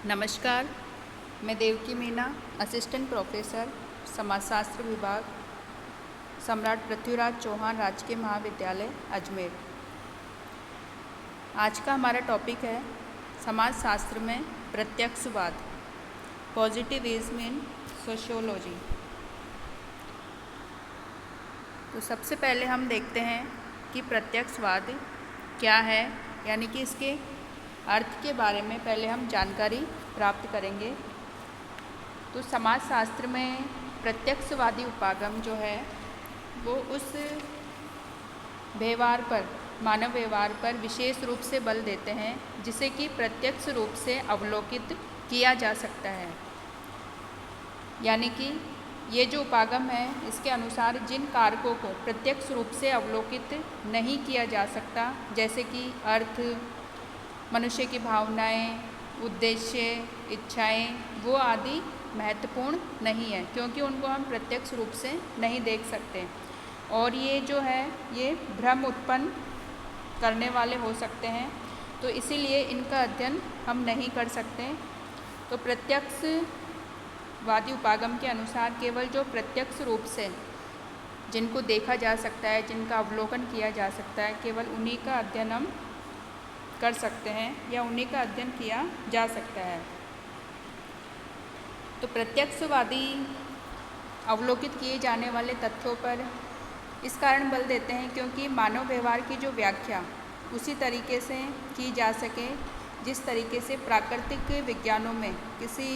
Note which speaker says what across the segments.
Speaker 1: नमस्कार, मैं Devaki Meena, assistant professor समाजशास्त्र विभाग, सम्राट पृथ्वीराज चौहान राजकीय महाविद्यालय अजमेर। आज का हमारा टॉपिक है समाजशास्त्र में प्रत्यक्षवाद, पॉजिटिविज्म इन सोशियोलॉजी। तो सबसे पहले हम देखते हैं कि प्रत्यक्षवाद क्या है, यानी कि इसके अर्थ के बारे में पहले हम जानकारी प्राप्त करेंगे। तो समाजशास्त्र में प्रत्यक्षवादी उपागम जो है वो उस व्यवहार पर, मानव व्यवहार पर विशेष रूप से बल देते हैं जिसे कि प्रत्यक्ष रूप से अवलोकित किया जा सकता है। यानी कि ये जो उपागम है इसके अनुसार जिन कारकों को प्रत्यक्ष रूप से अवलोकित नहीं किया जा सकता, जैसे कि अर्थ, मनुष्य की भावनाएं, उद्देश्य, इच्छाएं, वो आदि महत्वपूर्ण नहीं है क्योंकि उनको हम प्रत्यक्ष रूप से नहीं देख सकते और ये जो है ये भ्रम उत्पन्न करने वाले हो सकते हैं, तो इसीलिए इनका अध्ययन हम नहीं कर सकते। तो प्रत्यक्षवादी उपागम के अनुसार केवल जो प्रत्यक्ष रूप से जिनको देखा जा सकता है, जिनका अवलोकन किया जा सकता है, केवल उन्हीं का अध्ययन हम कर सकते हैं या उन्हीं का अध्ययन किया जा सकता है। तो प्रत्यक्षवादी अवलोकित किए जाने वाले तथ्यों पर इस कारण बल देते हैं क्योंकि मानव व्यवहार की जो व्याख्या उसी तरीके से की जा सके जिस तरीके से प्राकृतिक विज्ञानों में किसी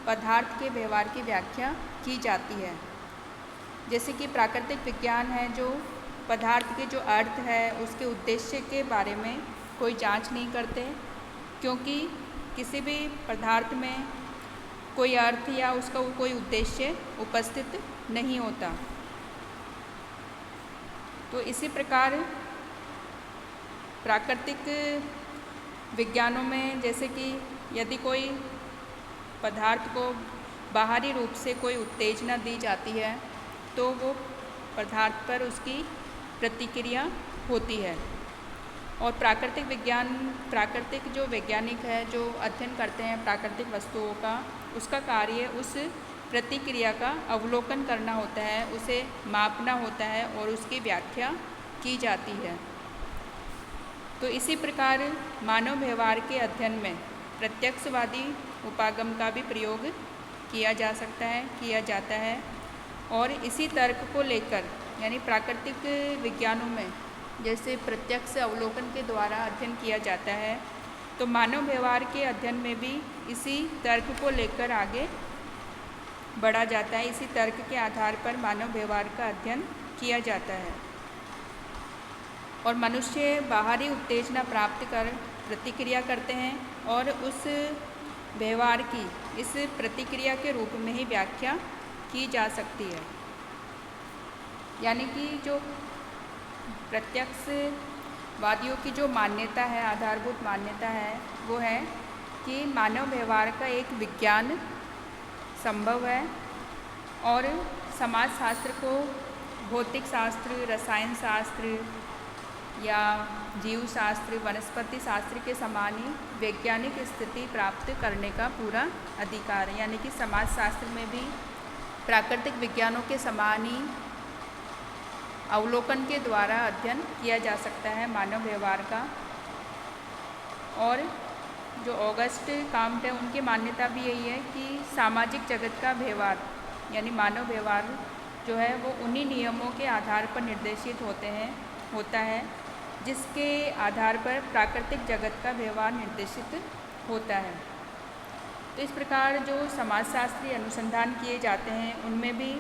Speaker 1: पदार्थ के व्यवहार की व्याख्या की जाती है। जैसे कि प्राकृतिक विज्ञान है जो पदार्थ के जो अर्थ है उसके उद्देश्य के बारे में कोई जांच नहीं करते क्योंकि किसी भी पदार्थ में कोई अर्थ या उसका कोई उद्देश्य उपस्थित नहीं होता। तो इसी प्रकार प्राकृतिक विज्ञानों में जैसे कि यदि कोई पदार्थ को बाहरी रूप से कोई उत्तेजना दी जाती है तो वो पदार्थ पर उसकी प्रतिक्रिया होती है। और प्राकृतिक जो वैज्ञानिक है जो अध्ययन करते हैं प्राकृतिक वस्तुओं का, उसका कार्य उस प्रतिक्रिया का अवलोकन करना होता है, उसे मापना होता है और उसकी व्याख्या की जाती है। तो इसी प्रकार मानव व्यवहार के अध्ययन में प्रत्यक्षवादी उपागम का भी प्रयोग किया जा सकता है, किया जाता है। और इसी तर्क को लेकर, यानी प्राकृतिक विज्ञानों में जैसे प्रत्यक्ष अवलोकन के द्वारा अध्ययन किया जाता है, तो मानव व्यवहार के अध्ययन में भी इसी तर्क को लेकर आगे बढ़ा जाता है। इसी तर्क के आधार पर मानव व्यवहार का अध्ययन किया जाता है और मनुष्य बाहरी उत्तेजना प्राप्त कर प्रतिक्रिया करते हैं और उस व्यवहार की इस प्रतिक्रिया के रूप में ही व्याख्या की जा सकती है। यानी कि जो प्रत्यक्षवादियों की जो मान्यता है, आधारभूत मान्यता है, वो है कि मानव व्यवहार का एक विज्ञान संभव है और समाजशास्त्र को भौतिक शास्त्र, रसायन शास्त्र या जीव शास्त्र, वनस्पति शास्त्र के समान ही वैज्ञानिक स्थिति प्राप्त करने का पूरा अधिकार है। यानी कि समाजशास्त्र में भी प्राकृतिक विज्ञानों के समान ही अवलोकन के द्वारा अध्ययन किया जा सकता है मानव व्यवहार का। और जो ऑगस्ट काम्ट है उनकी मान्यता भी यही है कि सामाजिक जगत का व्यवहार, यानी मानव व्यवहार जो है वो उन्हीं नियमों के आधार पर निर्देशित होता है जिसके आधार पर प्राकृतिक जगत का व्यवहार निर्देशित होता है। तो इस प्रकार जो समाजशास्त्रीय अनुसंधान किए जाते हैं उनमें भी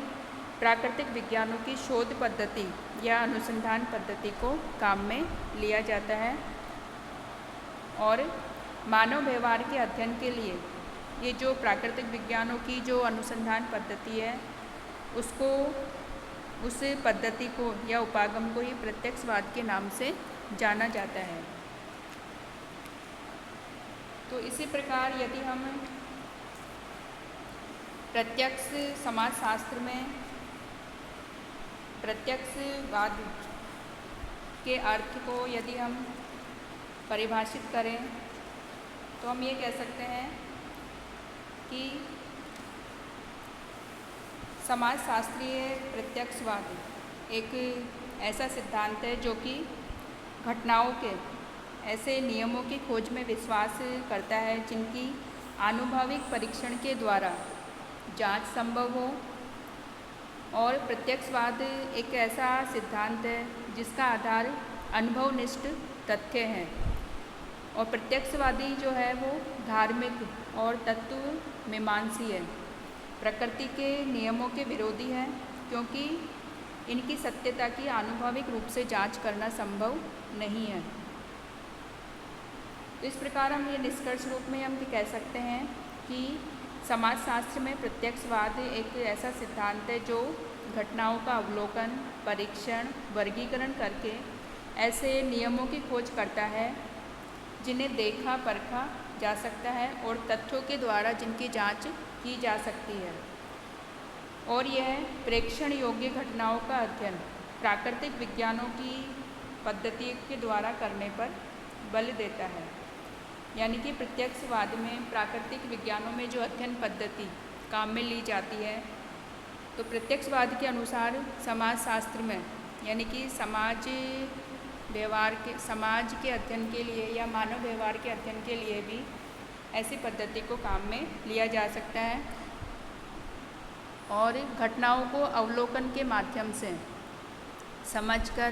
Speaker 1: प्राकृतिक विज्ञानों की शोध पद्धति या अनुसंधान पद्धति को काम में लिया जाता है और मानव व्यवहार के अध्ययन के लिए ये जो प्राकृतिक विज्ञानों की जो अनुसंधान पद्धति है उसको, उस पद्धति को या उपागम को ही प्रत्यक्षवाद के नाम से जाना जाता है। तो इसी प्रकार यदि हम प्रत्यक्ष समाजशास्त्र में प्रत्यक्षवाद के अर्थ को यदि हम परिभाषित करें तो हम ये कह सकते हैं कि समाजशास्त्रीय प्रत्यक्षवाद एक ऐसा सिद्धांत है जो कि घटनाओं के ऐसे नियमों की खोज में विश्वास करता है जिनकी आनुभविक परीक्षण के द्वारा जांच संभव हो। और प्रत्यक्षवाद एक ऐसा सिद्धांत है जिसका आधार अनुभवनिष्ठ तथ्य है। और प्रत्यक्षवादी जो है वो धार्मिक और तत्व मीमांसी है, प्रकृति के नियमों के विरोधी है, क्योंकि इनकी सत्यता की आनुभविक रूप से जांच करना संभव नहीं है। तो इस प्रकार हम ये निष्कर्ष रूप में हम कह सकते हैं कि समाजशास्त्र में प्रत्यक्षवाद एक ऐसा सिद्धांत है जो घटनाओं का अवलोकन, परीक्षण, वर्गीकरण करके ऐसे नियमों की खोज करता है जिन्हें देखा परखा जा सकता है और तथ्यों के द्वारा जिनकी जांच की जा सकती है। और यह प्रेक्षण योग्य घटनाओं का अध्ययन प्राकृतिक विज्ञानों की पद्धति के द्वारा करने पर बल देता है। यानी कि प्रत्यक्षवाद में प्राकृतिक विज्ञानों में जो अध्ययन पद्धति काम में ली जाती है, तो प्रत्यक्षवाद के अनुसार समाजशास्त्र में यानी कि समाज के अध्ययन के लिए या मानव व्यवहार के अध्ययन के लिए भी ऐसी पद्धति को काम में लिया जा सकता है। और घटनाओं को अवलोकन के माध्यम से समझकर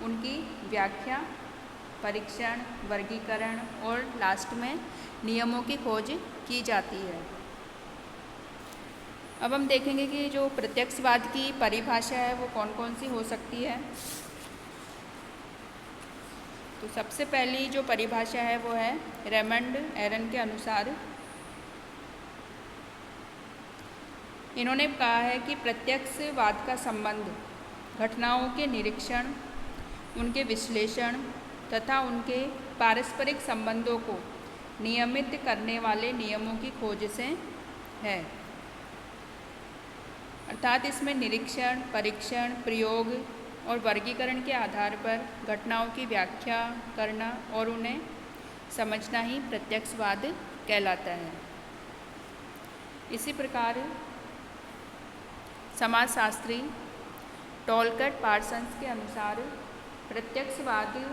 Speaker 1: उनकी व्याख्या, परीक्षण, वर्गीकरण और लास्ट में नियमों की खोज की जाती है। अब हम देखेंगे कि जो प्रत्यक्षवाद की परिभाषा है वो कौन कौन सी हो सकती है। तो सबसे पहली जो परिभाषा है वो है रेमंड एरन के अनुसार। इन्होंने कहा है कि प्रत्यक्षवाद का संबंध घटनाओं के निरीक्षण, उनके विश्लेषण तथा उनके पारस्परिक संबंधों को नियमित करने वाले नियमों की खोज से है। अर्थात इसमें निरीक्षण, परीक्षण, प्रयोग और वर्गीकरण के आधार पर घटनाओं की व्याख्या करना और उन्हें समझना ही प्रत्यक्षवाद कहलाता है। इसी प्रकार समाजशास्त्री टॉलकट पार्सन्स के अनुसार प्रत्यक्षवाद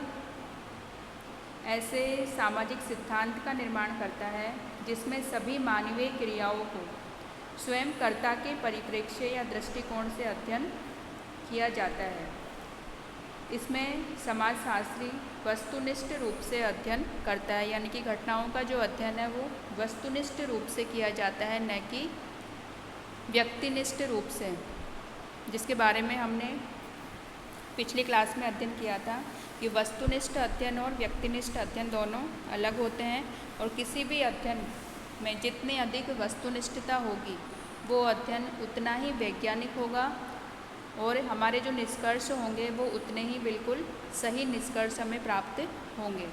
Speaker 1: ऐसे सामाजिक सिद्धांत का निर्माण करता है जिसमें सभी मानवीय क्रियाओं को स्वयं कर्ता के परिप्रेक्ष्य या दृष्टिकोण से अध्ययन किया जाता है। इसमें समाजशास्त्री वस्तुनिष्ठ रूप से अध्ययन करता है, यानी कि घटनाओं का जो अध्ययन है वो वस्तुनिष्ठ रूप से किया जाता है, न कि व्यक्तिनिष्ठ रूप से, जिसके बारे में हमने पिछली क्लास में अध्ययन किया था कि वस्तुनिष्ठ अध्ययन और व्यक्तिनिष्ठ अध्ययन दोनों अलग होते हैं। और किसी भी अध्ययन में जितनी अधिक वस्तुनिष्ठता होगी वो अध्ययन उतना ही वैज्ञानिक होगा और हमारे जो निष्कर्ष होंगे वो उतने ही बिल्कुल सही निष्कर्ष हमें प्राप्त होंगे।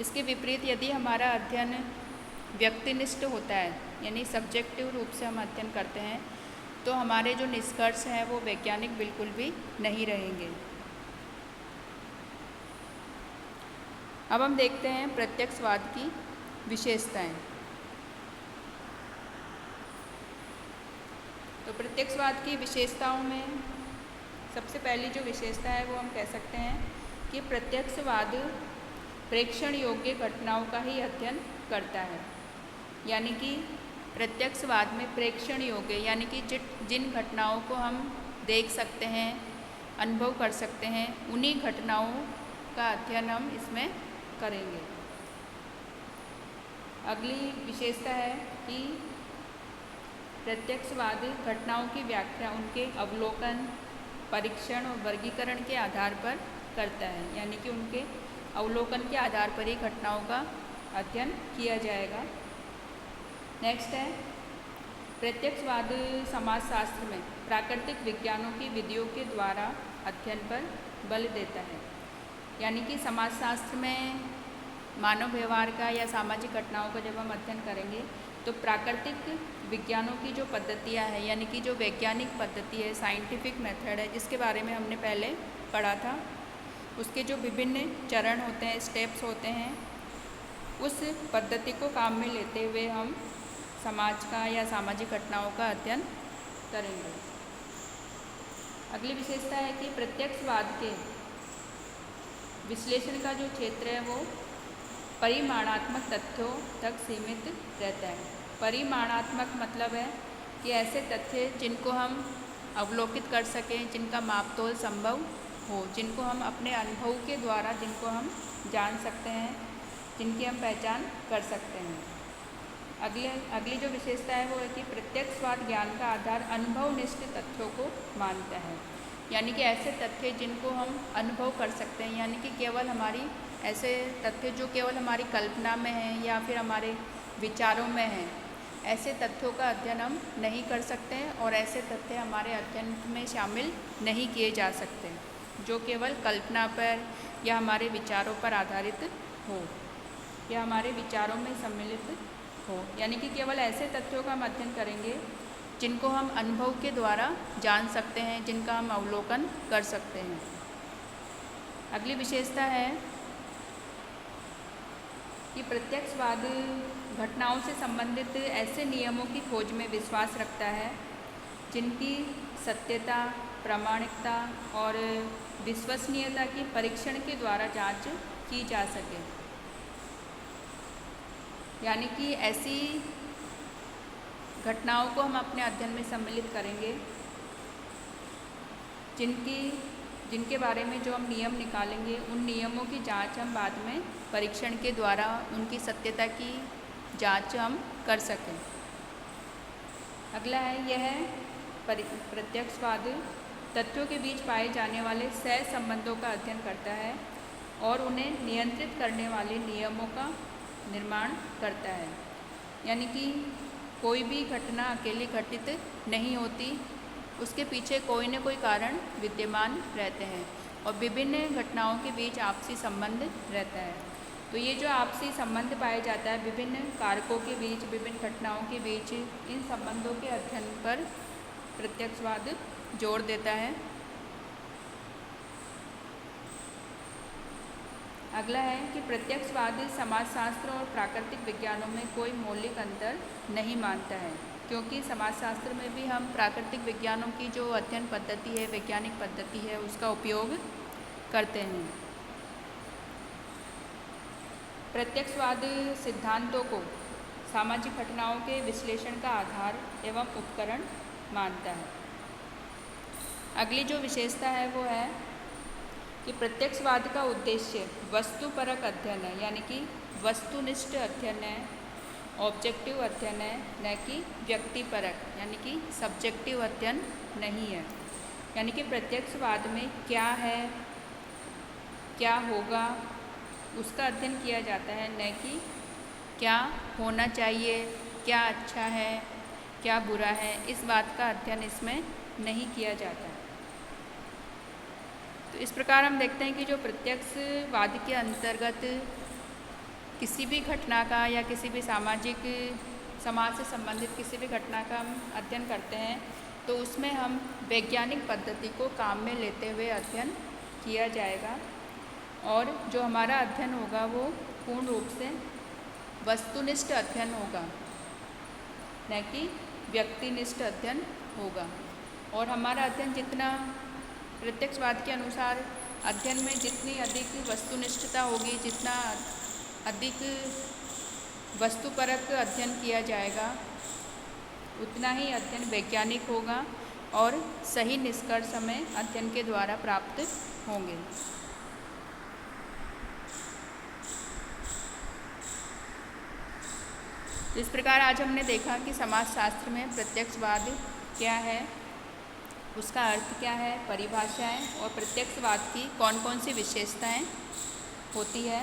Speaker 1: इसके विपरीत यदि हमारा अध्ययन व्यक्तिनिष्ठ होता है, यानी सब्जेक्टिव रूप से हम अध्ययन करते हैं, तो हमारे जो निष्कर्ष हैं वो वैज्ञानिक बिल्कुल भी नहीं रहेंगे। अब हम देखते हैं प्रत्यक्षवाद की विशेषताएं। तो प्रत्यक्षवाद की विशेषताओं में सबसे पहली जो विशेषता है वो हम कह सकते हैं कि प्रत्यक्षवाद प्रेक्षण योग्य घटनाओं का ही अध्ययन करता है। यानी कि प्रत्यक्षवाद में प्रेक्षण योग्य यानी कि जिन घटनाओं को हम देख सकते हैं, अनुभव कर सकते हैं, उन्हीं घटनाओं का अध्ययन हम इसमें करेंगे। अगली विशेषता है कि प्रत्यक्षवाद घटनाओं की व्याख्या उनके अवलोकन, परीक्षण और वर्गीकरण के आधार पर करता है। यानी कि उनके अवलोकन के आधार पर ही घटनाओं का अध्ययन किया जाएगा। नेक्स्ट है प्रत्यक्षवाद समाजशास्त्र में प्राकृतिक विज्ञानों की विधियों के द्वारा अध्ययन पर बल देता है। यानी कि समाजशास्त्र में मानव व्यवहार का या सामाजिक घटनाओं का जब हम अध्ययन करेंगे तो प्राकृतिक विज्ञानों की जो पद्धतियाँ हैं, यानी कि जो वैज्ञानिक पद्धति है, साइंटिफिक मेथड है, जिसके बारे में हमने पहले पढ़ा था, उसके जो विभिन्न चरण होते हैं, स्टेप्स होते हैं, उस पद्धति को काम में लेते हुए हम समाज का या सामाजिक घटनाओं का अध्ययन करेंगे। अगली विशेषता है कि प्रत्यक्षवाद के विश्लेषण का जो क्षेत्र है वो परिमाणात्मक तथ्यों तक सीमित रहता है। परिमाणात्मक मतलब है कि ऐसे तथ्य जिनको हम अवलोकित कर सकें, जिनका मापतोल संभव हो, जिनको हम अपने अनुभव के द्वारा जिनको हम जान सकते हैं, जिनकी हम पहचान कर सकते हैं। अगली जो विशेषता है वो है कि प्रत्यक्षवाद ज्ञान का आधार अनुभवनिष्ठ तथ्यों को मानता है, यानी कि ऐसे तथ्य जिनको हम अनुभव कर सकते हैं, यानी कि केवल हमारी ऐसे तथ्य जो केवल हमारी कल्पना में हैं या फिर हमारे विचारों में हैं, ऐसे तथ्यों का अध्ययन हम नहीं कर सकते हैं और ऐसे तथ्य हमारे अध्ययन में शामिल नहीं किए जा सकते जो केवल कल्पना पर या हमारे विचारों पर आधारित हो या हमारे विचारों में सम्मिलित हो। यानी कि केवल ऐसे तथ्यों का हम अध्ययन करेंगे जिनको हम अनुभव के द्वारा जान सकते हैं, जिनका हम अवलोकन कर सकते हैं। अगली विशेषता है कि प्रत्यक्षवाद घटनाओं से संबंधित ऐसे नियमों की खोज में विश्वास रखता है जिनकी सत्यता, प्रामाणिकता और विश्वसनीयता की परीक्षण के द्वारा जांच की जा सके। यानी कि ऐसी घटनाओं को हम अपने अध्ययन में सम्मिलित करेंगे जिनके बारे में जो हम नियम निकालेंगे, उन नियमों की जांच हम बाद में परीक्षण के द्वारा उनकी सत्यता की जांच हम कर सकें। अगला है यह प्रत्यक्षवाद तथ्यों के बीच पाए जाने वाले सह संबंधों का अध्ययन करता है और उन्हें नियंत्रित करने वाले नियमों का निर्माण करता है। यानी कि कोई भी घटना अकेली घटित नहीं होती, उसके पीछे कोई न कोई कारण विद्यमान रहते हैं और विभिन्न घटनाओं के बीच आपसी संबंध रहता है। तो ये जो आपसी संबंध पाया जाता है विभिन्न कारकों के बीच, विभिन्न घटनाओं के बीच, इन संबंधों के अध्ययन पर प्रत्यक्षवाद जोर देता है। अगला है कि प्रत्यक्षवाद समाजशास्त्र और प्राकृतिक विज्ञानों में कोई मौलिक अंतर नहीं मानता है, क्योंकि समाजशास्त्र में भी हम प्राकृतिक विज्ञानों की जो अध्ययन पद्धति है, वैज्ञानिक पद्धति है, उसका उपयोग करते हैं। प्रत्यक्षवाद सिद्धांतों को सामाजिक घटनाओं के विश्लेषण का आधार एवं उपकरण मानता है। अगली जो विशेषता है वो है कि प्रत्यक्षवाद का उद्देश्य वस्तुपरक अध्ययन है, यानी कि वस्तुनिष्ठ अध्ययन है, ऑब्जेक्टिव अध्ययन है, न कि व्यक्तिपरक यानी कि सब्जेक्टिव अध्ययन नहीं है। यानी कि प्रत्यक्षवाद में क्या है, क्या होगा, उसका अध्ययन किया जाता है, न कि क्या होना चाहिए, क्या अच्छा है, क्या बुरा है, इस बात का अध्ययन इसमें नहीं किया जाता। तो इस प्रकार हम देखते हैं कि जो प्रत्यक्षवाद के अंतर्गत किसी भी घटना का या किसी भी समाज से संबंधित किसी भी घटना का हम अध्ययन करते हैं तो उसमें हम वैज्ञानिक पद्धति को काम में लेते हुए अध्ययन किया जाएगा और जो हमारा अध्ययन होगा वो पूर्ण रूप से वस्तुनिष्ठ अध्ययन होगा, न कि व्यक्तिनिष्ठ अध्ययन होगा। और हमारा अध्ययन जितना प्रत्यक्षवाद के अनुसार अध्ययन में जितनी अधिक वस्तुनिष्ठता होगी, जितना अधिक वस्तुपरक अध्ययन किया जाएगा, उतना ही अध्ययन वैज्ञानिक होगा और सही निष्कर्ष हमें अध्ययन के द्वारा प्राप्त होंगे। इस प्रकार आज हमने देखा कि समाजशास्त्र में प्रत्यक्षवाद क्या है, उसका अर्थ क्या है, परिभाषाएं और प्रत्यक्षवाद की कौन कौन सी विशेषताएं होती है।